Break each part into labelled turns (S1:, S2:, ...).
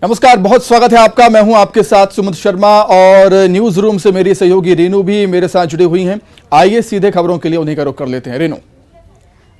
S1: नमस्कार, बहुत स्वागत है आपका। मैं हूं आपके साथ सुमित शर्मा और न्यूज रूम से मेरी सहयोगी रेनू भी मेरे साथ जुड़ी हुई हैं। आइए सीधे खबरों के लिए उन्हीं का रुख कर लेते हैं। रेनू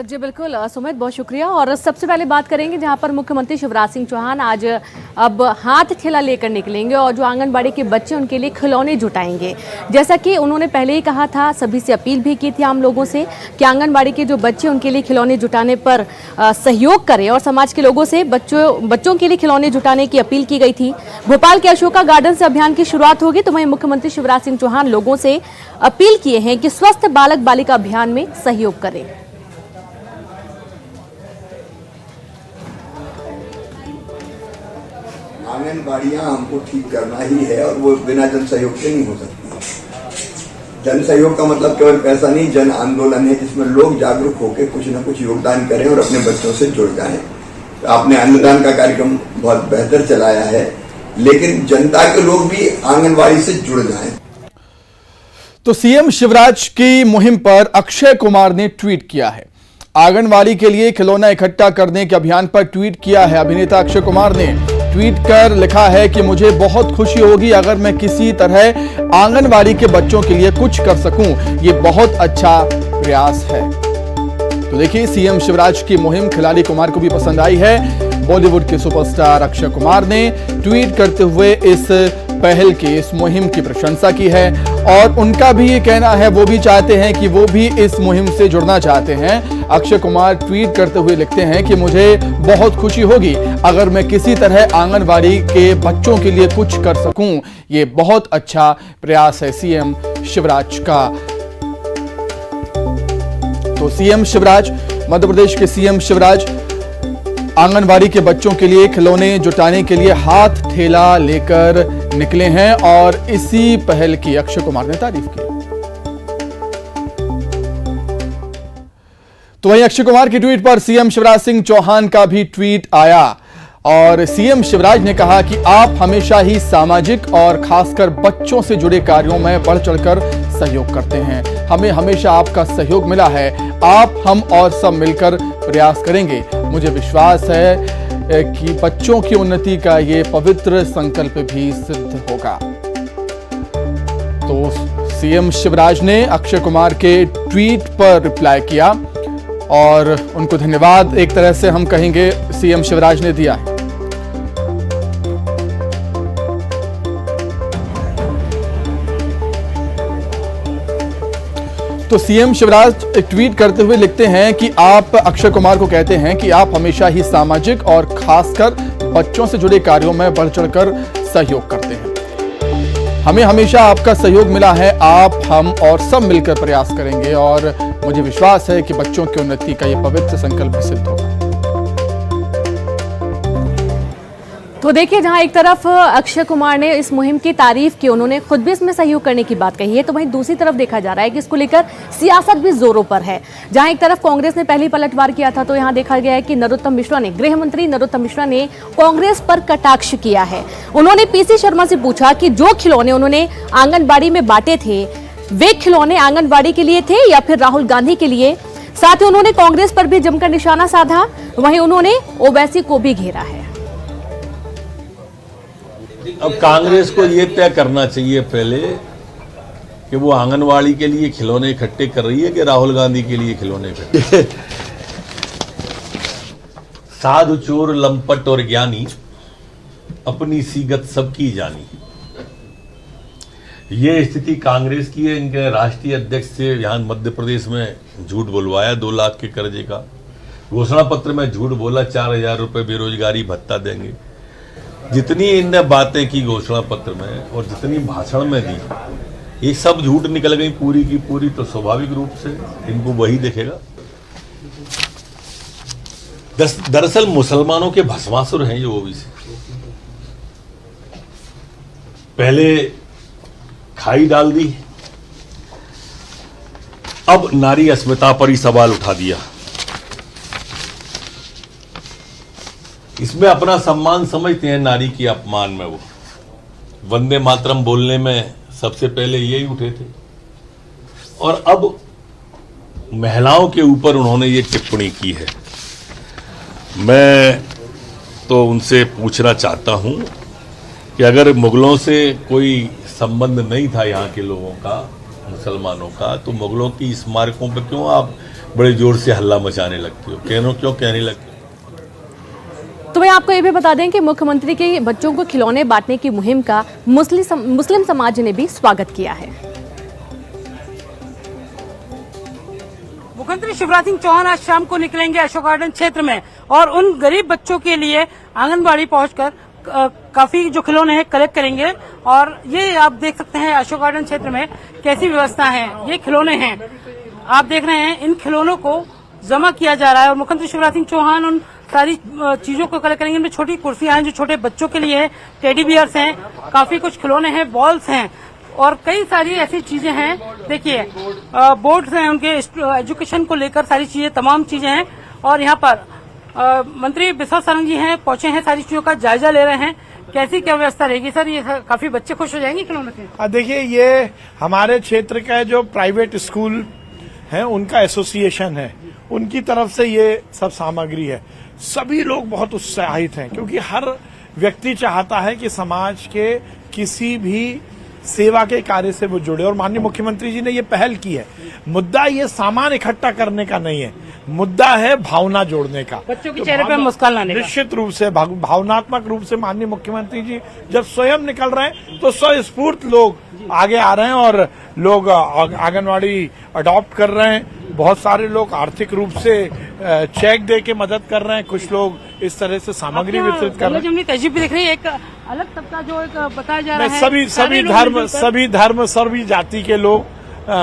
S2: जी बिल्कुल सुमित, बहुत शुक्रिया। और सबसे पहले बात करेंगे जहां पर मुख्यमंत्री शिवराज सिंह चौहान आज अब हाथ ठेला लेकर निकलेंगे और जो आंगनबाड़ी के बच्चे उनके लिए खिलौने जुटाएंगे। जैसा कि उन्होंने पहले ही कहा था, सभी से अपील भी की थी आम लोगों से कि आंगनबाड़ी के जो बच्चे उनके लिए खिलौने जुटाने पर सहयोग करें और समाज के लोगों से बच्चों के लिए खिलौने जुटाने की अपील की गई थी। भोपाल के अशोका गार्डन से अभियान की शुरुआत होगी, तो वहीं मुख्यमंत्री शिवराज सिंह चौहान लोगों से अपील किए हैं कि स्वस्थ बालक बालिका अभियान में सहयोग करें।
S3: आंगनबाड़ियाँ हमको ठीक करना ही है और वो बिना जन सहयोग के नहीं हो सकती। जन सहयोग का मतलब केवल पैसा नहीं, जन आंदोलन है जिसमें लोग जागरूक होकर कुछ न कुछ योगदान करें और अपने बच्चों से जुड़ जाएं। आपने अन्नदान का कार्यक्रम बहुत बेहतर चलाया है, लेकिन जनता के लोग भी आंगनबाड़ी से जुड़ जाएं।
S1: तो सीएम शिवराज की मुहिम पर अक्षय कुमार ने ट्वीट किया है। आंगनबाड़ी के लिए खिलौना इकट्ठा करने के अभियान पर ट्वीट किया है। अभिनेता अक्षय कुमार ने ट्वीट कर लिखा है कि मुझे बहुत खुशी होगी अगर मैं किसी तरह आंगनबाड़ी के बच्चों के लिए कुछ कर सकूं। ये बहुत अच्छा प्रयास है। तो देखिए, सीएम शिवराज की मुहिम खिलाड़ी कुमार को भी पसंद आई है। बॉलीवुड के सुपरस्टार अक्षय कुमार ने ट्वीट करते हुए इस पहल की, इस मुहिम की प्रशंसा की है और उनका भी ये कहना है, वो भी चाहते हैं कि वो भी इस मुहिम से जुड़ना चाहते हैं। अक्षय कुमार ट्वीट करते हुए लिखते हैं कि मुझे बहुत खुशी होगी अगर मैं किसी तरह आंगनबाड़ी के बच्चों के लिए कुछ कर सकूं। ये बहुत अच्छा प्रयास है सीएम शिवराज का। तो सीएम शिवराज, मध्य प्रदेश के सीएम शिवराज आंगनबाड़ी के बच्चों के लिए खिलौने जुटाने के लिए हाथ ठेला लेकर निकले हैं और इसी पहल की अक्षय कुमार ने तारीफ की। तो वहीं अक्षय कुमार की ट्वीट पर सीएम शिवराज सिंह चौहान का भी ट्वीट आया और सीएम शिवराज ने कहा कि आप हमेशा ही सामाजिक और खासकर बच्चों से जुड़े कार्यों में बढ़ चढ़कर सहयोग करते हैं। हमें हमेशा आपका सहयोग मिला है। आप, हम और सब मिलकर प्रयास करेंगे। मुझे विश्वास है कि बच्चों की उन्नति का ये पवित्र संकल्प भी सिद्ध होगा। तो सीएम शिवराज ने अक्षय कुमार के ट्वीट पर रिप्लाई किया और उनको धन्यवाद एक तरह से हम कहेंगे सीएम शिवराज ने दिया है। तो सीएम शिवराज ट्वीट करते हुए लिखते हैं कि आप अक्षय कुमार को कहते हैं कि आप हमेशा ही सामाजिक और खासकर बच्चों से जुड़े कार्यों में बढ़ चढ़कर सहयोग करते हैं। हमें हमेशा आपका सहयोग मिला है। आप, हम और सब मिलकर प्रयास करेंगे और मुझे विश्वास है कि बच्चों की उन्नति का यह पवित्र संकल्प सिद्ध होगा।
S2: तो देखिए, जहां एक तरफ अक्षय कुमार ने इस मुहिम की तारीफ की, उन्होंने खुद भी इसमें सहयोग करने की बात कही है, तो वहीं दूसरी तरफ देखा जा रहा है कि इसको लेकर सियासत भी जोरों पर है। जहां एक तरफ कांग्रेस ने पहले पलटवार किया था, तो यहां देखा गया है कि नरोत्तम मिश्रा ने, गृह मंत्री नरोत्तम मिश्रा ने कांग्रेस पर कटाक्ष किया है। उन्होंने पीसी शर्मा से पूछा कि जो खिलौने उन्होंने आंगनबाड़ी में बांटे थे, वे खिलौने आंगनबाड़ी के लिए थे या फिर राहुल गांधी के लिए। साथ ही उन्होंने कांग्रेस पर भी जमकर निशाना साधा। वहीं उन्होंने ओवैसी को भी घेरा है।
S4: अब कांग्रेस को ये तय करना चाहिए पहले कि वो आंगनवाड़ी के लिए खिलौने इकट्ठे कर रही है कि राहुल गांधी के लिए खिलौने इकट्ठे। साधु चोर लंपट और ज्ञानी, अपनी सीगत सबकी जानी। ये स्थिति कांग्रेस की है। इनके राष्ट्रीय अध्यक्ष से यहाँ मध्य प्रदेश में झूठ बुलवाया 2 लाख के कर्जे का, घोषणा पत्र में झूठ बोला 4000 रुपए बेरोजगारी भत्ता देंगे। जितनी इनने बातें की घोषणा पत्र में और जितनी भाषण में दी, ये सब झूठ निकल गई पूरी की पूरी। तो स्वाभाविक रूप से इनको वही दिखेगा। दरअसल मुसलमानों के भस्मासुर हैं ये ओबीसी। पहले खाई डाल दी, अब नारी अस्मिता पर ही सवाल उठा दिया। इसमें अपना सम्मान समझते हैं, नारी की अपमान में वो वंदे मातरम बोलने में सबसे पहले यही उठे थे और अब महिलाओं के ऊपर उन्होंने ये टिप्पणी की है। मैं तो उनसे पूछना चाहता हूं कि अगर मुगलों से कोई संबंध नहीं था यहाँ के लोगों का, मुसलमानों का, तो मुगलों की स्मारकों पर क्यों आप बड़े जोर से हल्ला मचाने लगते हो, क्यों कहने लगते हो?
S2: तो मैं आपको ये भी बता दें कि मुख्यमंत्री के बच्चों को खिलौने बांटने की मुहिम का मुस्लिम समाज ने भी स्वागत किया है।
S5: मुख्यमंत्री शिवराज सिंह चौहान आज शाम को निकलेंगे अशोक गार्डन क्षेत्र में और उन गरीब बच्चों के लिए आंगनबाड़ी पहुंचकर काफी जो खिलौने हैं कलेक्ट करेंगे। और ये आप देख सकते हैं अशोक गार्डन क्षेत्र में कैसी व्यवस्था है। ये खिलौने हैं, आप देख रहे हैं, इन खिलौनों को जमा किया जा रहा है और मुख्यमंत्री शिवराज सिंह चौहान उन सारी चीजों को कलेक्ट करेंगे। इनमें छोटी कुर्सियां हैं जो छोटे बच्चों के लिए है, टेडी बियर्स हैं, काफी कुछ खिलौने हैं, बॉल्स हैं और कई सारी ऐसी चीजें हैं। देखिए बोर्ड्स हैं, उनके एजुकेशन को लेकर सारी चीजें, तमाम चीजें हैं। और यहाँ पर मंत्री बिस्वा सरन जी हैं, पहुंचे हैं, सारी चीजों का जायजा ले रहे हैं। कैसी क्या व्यवस्था रहेगी सर? ये काफी बच्चे खुश हो जाएंगे खिलौने से।
S6: देखिए, ये हमारे क्षेत्र का जो प्राइवेट स्कूल है उनका एसोसिएशन है, उनकी तरफ से ये सब सामग्री है। सभी लोग बहुत उत्साहित हैं क्योंकि हर व्यक्ति चाहता है कि समाज के किसी भी सेवा के कार्य से वो जुड़े और माननीय मुख्यमंत्री जी ने ये पहल की है। मुद्दा ये सामान इकट्ठा करने का नहीं है, मुद्दा है भावना जोड़ने का,
S5: बच्चों के चेहरे पे मुस्कान लाने का।
S6: निश्चित रूप से भावनात्मक रूप से माननीय मुख्यमंत्री जी जब स्वयं निकल रहे हैं तो स्वस्फूर्त लोग आगे आ रहे हैं और लोग आंगनवाड़ी अडॉप्ट कर रहे हैं। बहुत सारे लोग आर्थिक रूप से चेक दे के मदद कर रहे हैं, कुछ लोग इस तरह से सामग्री वितरित कर रहे हैं।
S5: तहजीब भी दिख रही है, एक अलग तबका जो एक बताया जा रहा है।
S6: सभी धर्म सभी जाति के लोग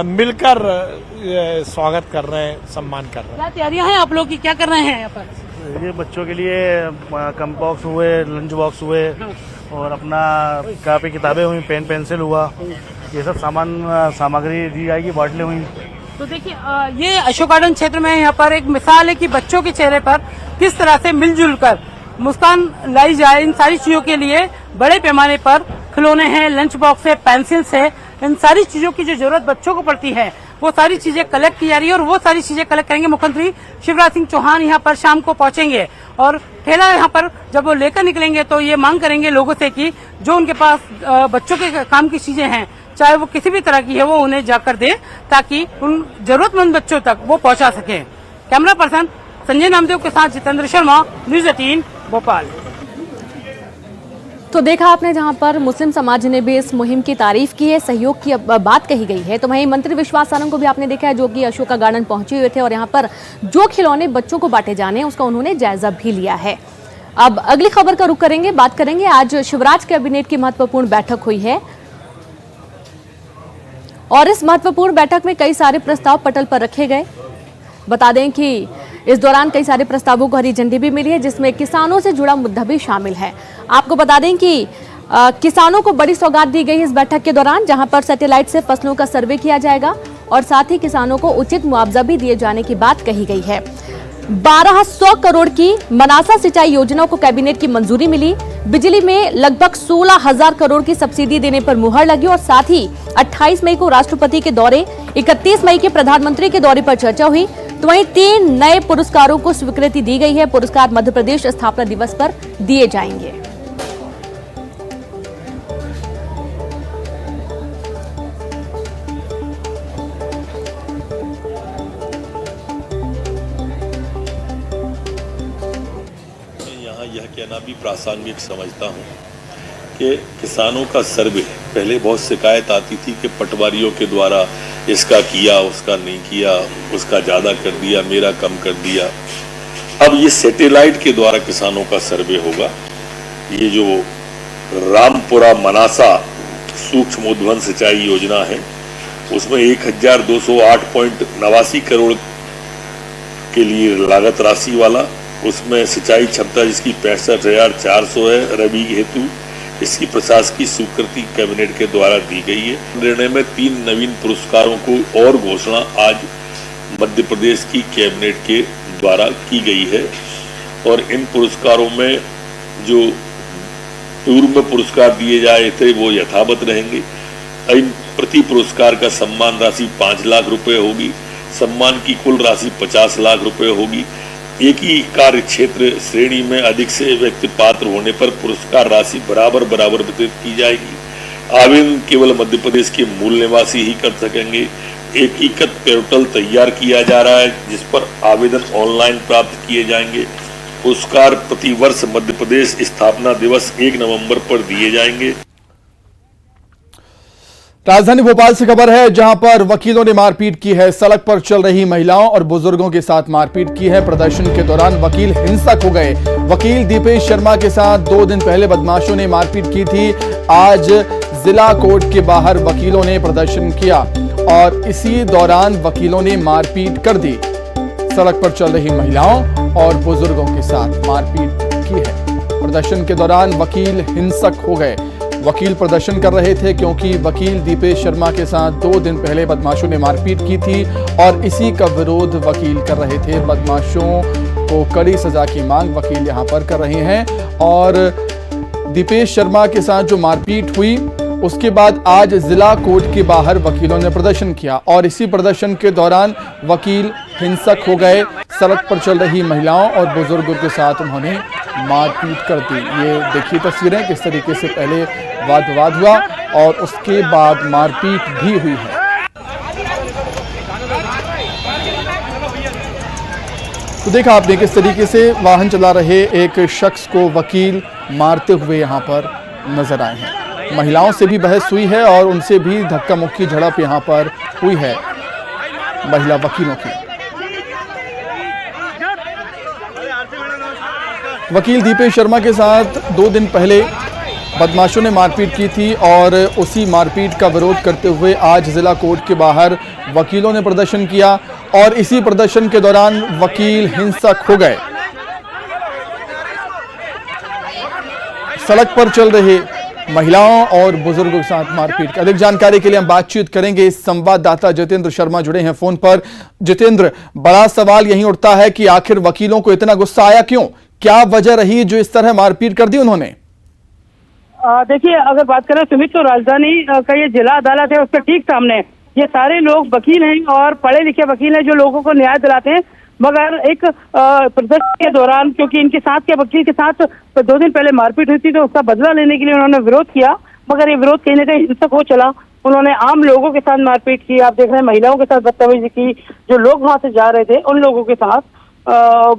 S6: मिलकर स्वागत कर रहे हैं, सम्मान कर रहे हैं।
S5: क्या तैयारियां हैं आप लोग की, क्या कर रहे हैं यहाँ पर?
S7: ये बच्चों के लिए कंपास हुए, लंच बॉक्स हुए और अपना कापी किताबें हुई, पेन पेंसिल हुआ, ये सब सामग्री दी जाएगी, बाटलें हुई।
S5: तो देखिए ये अशोक गार्डन क्षेत्र में यहाँ पर एक मिसाल है कि बच्चों के चेहरे पर किस तरह से मिलजुल कर मुस्कान लाई जाए। इन सारी चीजों के लिए बड़े पैमाने पर खिलौने हैं, लंच बॉक्स है, पेंसिल्स है, इन सारी चीजों की जो जरूरत बच्चों को पड़ती है वो सारी चीजें कलेक्ट की जा रही है और वो सारी चीजें कलेक्ट करेंगे। मुख्यमंत्री शिवराज सिंह चौहान यहाँ पर शाम को पहुंचेंगे और ठेला यहाँ पर जब वो लेकर निकलेंगे तो ये मांग करेंगे लोगों से कि जो उनके पास बच्चों के काम की चीजें हैं, चाहे वो किसी भी तरह की है, वो उन्हें जाकर दे ताकि उन जरूरतमंद बच्चों तक वो पहुंचा सके। कैमरा पर्सन संजय नामदेव के साथ जितेंद्र शर्मा, न्यूज 18 भोपाल।
S2: तो देखा आपने, जहां पर मुस्लिम समाज ने भी इस मुहिम की तारीफ की है, सहयोग की बात कही गई है। तो वहीं मंत्री विश्वास सरन को भी आपने देखा है जो कि अशोका गार्डन पहुंचे हुए थे और यहां पर जो खिलौने बच्चों को बांटे जाने उसका उन्होंने जायजा भी लिया है। अब अगली खबर का रुख करेंगे, बात करेंगे। आज शिवराज कैबिनेट की महत्वपूर्ण बैठक हुई है और इस महत्वपूर्ण बैठक में कई सारे प्रस्ताव पटल पर रखे गए। बता दें कि इस दौरान कई सारे प्रस्तावों को हरी झंडी भी मिली है जिसमें किसानों से जुड़ा मुद्दा भी शामिल है। आपको बता दें कि किसानों को बड़ी सौगात दी गई इस बैठक के दौरान, जहां पर सैटेलाइट से फसलों का सर्वे किया जाएगा और साथ ही किसानों को उचित मुआवजा भी दिए जाने की बात कही गई है। 1200 करोड़ की मनासा सिंचाई योजना को कैबिनेट की मंजूरी मिली। बिजली में लगभग 16,000 करोड़ की सब्सिडी देने पर मुहर लगी और साथ ही 28 मई को राष्ट्रपति के दौरे, 31 मई के प्रधानमंत्री के दौरे पर चर्चा हुई। तो वहीं 3 नए पुरस्कारों को स्वीकृति दी गई है। पुरस्कार मध्य प्रदेश स्थापना दिवस पर दिए जाएंगे।
S4: यह कहना भी प्रासंगिक समझता हूं कि किसानों का सर्वे, पहले बहुत शिकायत आती थी कि पटवारियों के द्वारा इसका किया, उसका नहीं किया, उसका ज्यादा कर दिया, मेरा कम कर दिया। अब ये सैटेलाइट के द्वारा किसानों का सर्वे होगा। ये जो रामपुरा मनासा सूक्ष्म उद्वहन सिंचाई योजना है उसमें 1208.89 करोड़ के लिए लागत राशि वाला, उसमें सिंचाई क्षमता जिसकी 65,400 है रबी हेतु, इसकी प्रशासकीय स्वीकृति कैबिनेट के द्वारा दी गई है। निर्णय में 3 नवीन पुरस्कारों को और घोषणा आज मध्य प्रदेश की कैबिनेट के द्वारा की गई है और इन पुरस्कारों में जो पूर्व में पुरस्कार दिए जाए थे वो यथावत रहेंगे। इन प्रति पुरस्कार का सम्मान राशि 5 लाख रुपए होगी, सम्मान की कुल राशि 50 लाख रुपए होगी। एक ही कार्य क्षेत्र श्रेणी में अधिक से व्यक्ति पात्र होने पर पुरस्कार राशि बराबर वितरित की जाएगी। आवेदन केवल मध्य प्रदेश के मूल निवासी ही कर सकेंगे। एकीकृत पोर्टल तैयार किया जा रहा है जिस पर आवेदन ऑनलाइन प्राप्त किए जाएंगे। पुरस्कार प्रतिवर्ष मध्य प्रदेश स्थापना दिवस 1 नवंबर पर दिए जाएंगे।
S1: राजधानी भोपाल से खबर है जहां पर वकीलों ने मारपीट की है। सड़क पर चल रही महिलाओं और बुजुर्गों के साथ मारपीट की है। प्रदर्शन के दौरान वकील हिंसक हो गए। वकील दीपेश शर्मा के साथ 2 दिन पहले बदमाशों ने मारपीट की थी। आज जिला कोर्ट के बाहर वकीलों ने प्रदर्शन किया और इसी दौरान वकीलों ने मारपीट कर दी। सड़क पर चल रही महिलाओं और बुजुर्गों के साथ मारपीट की है। प्रदर्शन के दौरान वकील हिंसक हो गए। वकील प्रदर्शन कर रहे थे क्योंकि वकील दीपेश शर्मा के साथ 2 दिन पहले बदमाशों ने मारपीट की थी और इसी का विरोध वकील कर रहे थे। बदमाशों को कड़ी सजा की मांग वकील यहां पर कर रहे हैं और दीपेश शर्मा के साथ जो मारपीट हुई उसके बाद आज जिला कोर्ट के बाहर वकीलों ने प्रदर्शन किया और इसी प्रदर्शन के दौरान वकील हिंसक हो गए। सड़क पर चल रही महिलाओं और बुजुर्गों के साथ उन्होंने मारपीट कर दी। ये देखिए तस्वीरें किस तरीके से पहले वाद विवाद हुआ और उसके बाद मारपीट भी हुई है। तो देखा आपने किस तरीके से वाहन चला रहे एक शख्स को वकील मारते हुए यहां पर नजर आए हैं। महिलाओं से भी बहस हुई है और उनसे भी धक्का मुक्की झड़प यहां पर हुई है महिला वकीलों की। वकील दीपेश शर्मा के साथ 2 दिन पहले बदमाशों ने मारपीट की थी और उसी मारपीट का विरोध करते हुए आज जिला कोर्ट के बाहर वकीलों ने प्रदर्शन किया और इसी प्रदर्शन के दौरान वकील हिंसक हो गए। सड़क पर चल रहे महिलाओं और बुजुर्गों के साथ मारपीट। अधिक जानकारी के लिए हम बातचीत करेंगे। संवाददाता जितेंद्र शर्मा जुड़े हैं फोन पर। जितेंद्र, बड़ा सवाल यही उठता है कि आखिर वकीलों को इतना गुस्सा आया क्यों? क्या वजह रही जो इस तरह मारपीट कर दी उन्होंने?
S5: देखिए, अगर बात करें सुमित, तो राजधानी का ये जिला अदालत है, उसके ठीक सामने ये सारे लोग वकील हैं और पढ़े लिखे वकील हैं जो लोगों को न्याय दिलाते हैं। मगर एक प्रदर्शन के दौरान, क्योंकि इनके साथ के वकील के साथ 2 दिन पहले मारपीट हुई थी, तो उसका बदला लेने के लिए उन्होंने विरोध किया। मगर ये विरोध कहीं ना कहीं हिंसक हो चला। उन्होंने आम लोगों के साथ मारपीट की। आप देख रहे हैं महिलाओं के साथ बदतमीजी की। जो लोग वहां से जा रहे थे उन लोगों के साथ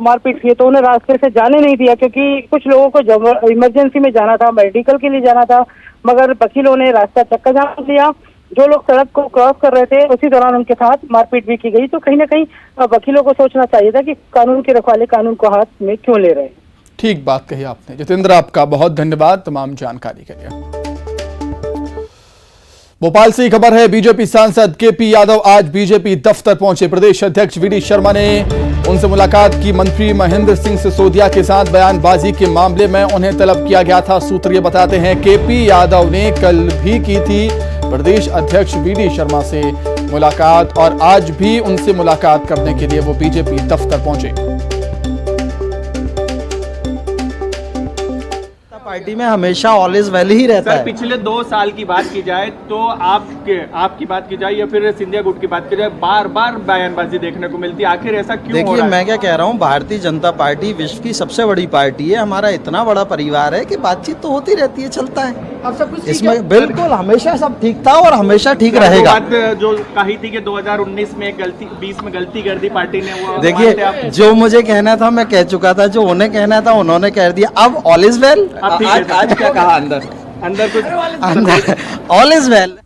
S5: मारपीट की। तो उन्हें रास्ते से जाने नहीं दिया क्योंकि कुछ लोगों को इमरजेंसी में जाना था, मेडिकल के लिए जाना था। मगर वकीलों ने रास्ता चक्का जाम दिया। जो लोग सड़क को क्रॉस कर रहे थे उसी दौरान उनके साथ मारपीट भी की गई। तो कहीं ना कहीं वकीलों को सोचना चाहिए था कि कानून के रखवाले कानून को हाथ में क्यों ले रहे हैं।
S1: ठीक बात कही आपने जितेंद्र, आपका बहुत धन्यवाद तमाम जानकारी के लिए। भोपाल से ही खबर है। बीजेपी सांसद केपी यादव आज बीजेपी दफ्तर पहुंचे। प्रदेश अध्यक्ष वीडी शर्मा ने उनसे मुलाकात की। मंत्री महेंद्र सिंह सिसोदिया के साथ बयानबाजी के मामले में उन्हें तलब किया गया था। सूत्र ये बताते हैं केपी यादव ने कल भी की थी प्रदेश अध्यक्ष वीडी शर्मा से मुलाकात और आज भी उनसे मुलाकात करने के लिए वो बीजेपी दफ्तर पहुंचे।
S8: पार्टी में हमेशा ऑलवेज वेल ही रहता है।
S9: पिछले 2 साल की बात की जाए तो आपकी बात की जाए या फिर सिंधिया गुट की बात की जाए, बार बार बयानबाजी देखने को मिलती है। आखिर ऐसा क्यों हो रहा है?
S8: देखिए, मैं क्या कह रहा हूँ, भारतीय जनता पार्टी विश्व की सबसे बड़ी पार्टी है। हमारा इतना बड़ा परिवार है कि बातचीत तो होती रहती है, चलता है।
S9: अब सब कुछ
S8: इसमें बिल्कुल हमेशा सब ठीक था और हमेशा ठीक रहेगा।
S9: बात जो कही थी कि 2019 में 20 में गलती कर दी पार्टी ने, वो
S8: देखिए, जो मुझे कहना था मैं कह चुका था, जो उन्हें कहना था उन्होंने कह दिया। अब ऑल इज वेल।
S9: आज क्या कहा अंदर कुछ
S8: ऑल इज वेल।